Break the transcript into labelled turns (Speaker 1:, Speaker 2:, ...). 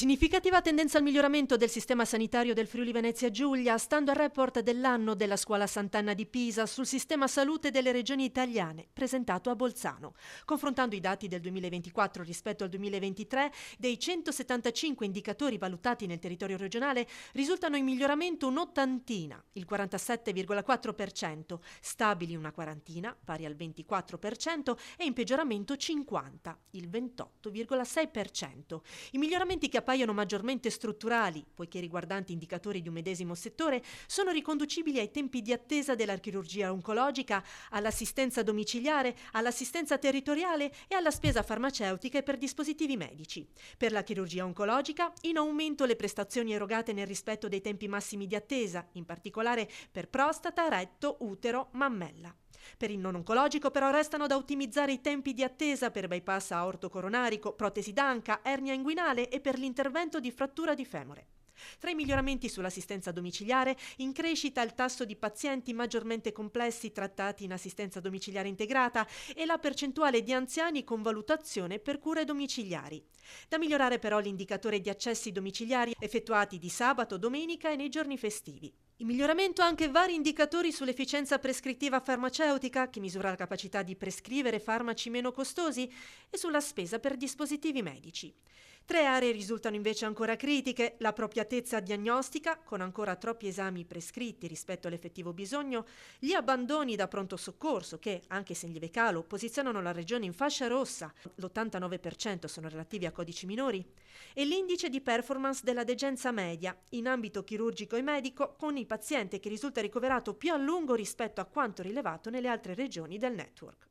Speaker 1: Significativa tendenza al miglioramento del sistema sanitario del Friuli Venezia Giulia, stando al report dell'anno della Scuola Sant'Anna di Pisa sul sistema salute delle regioni italiane, presentato a Bolzano. Confrontando i dati del 2024 rispetto al 2023, dei 175 indicatori valutati nel territorio regionale risultano in miglioramento un'ottantina, il 47,4%, stabili una quarantina, pari al 24%, e in peggioramento 50, il 28,6%. I miglioramenti che appaiono maggiormente strutturali, poiché riguardanti indicatori di un medesimo settore, sono riconducibili ai tempi di attesa della chirurgia oncologica, all'assistenza domiciliare, all'assistenza territoriale e alla spesa farmaceutica e per dispositivi medici. Per la chirurgia oncologica, in aumento le prestazioni erogate nel rispetto dei tempi massimi di attesa, in particolare per prostata, retto, utero, mammella. Per il non oncologico però restano da ottimizzare i tempi di attesa per bypass aorto coronarico, protesi d'anca, ernia inguinale e per l'intervento di frattura di femore. Tra i miglioramenti sull'assistenza domiciliare, in crescita il tasso di pazienti maggiormente complessi trattati in assistenza domiciliare integrata e la percentuale di anziani con valutazione per cure domiciliari. Da migliorare però l'indicatore di accessi domiciliari effettuati di sabato, domenica e nei giorni festivi. In miglioramento anche vari indicatori sull'efficienza prescrittiva farmaceutica, che misura la capacità di prescrivere farmaci meno costosi, e sulla spesa per dispositivi medici. Tre aree risultano invece ancora critiche: l'appropriatezza diagnostica, con ancora troppi esami prescritti rispetto all'effettivo bisogno, gli abbandoni da pronto soccorso che, anche se in lieve calo, posizionano la regione in fascia rossa, l'89% sono relativi a codici minori, e l'indice di performance della degenza media, in ambito chirurgico e medico, con il paziente che risulta ricoverato più a lungo rispetto a quanto rilevato nelle altre regioni del network.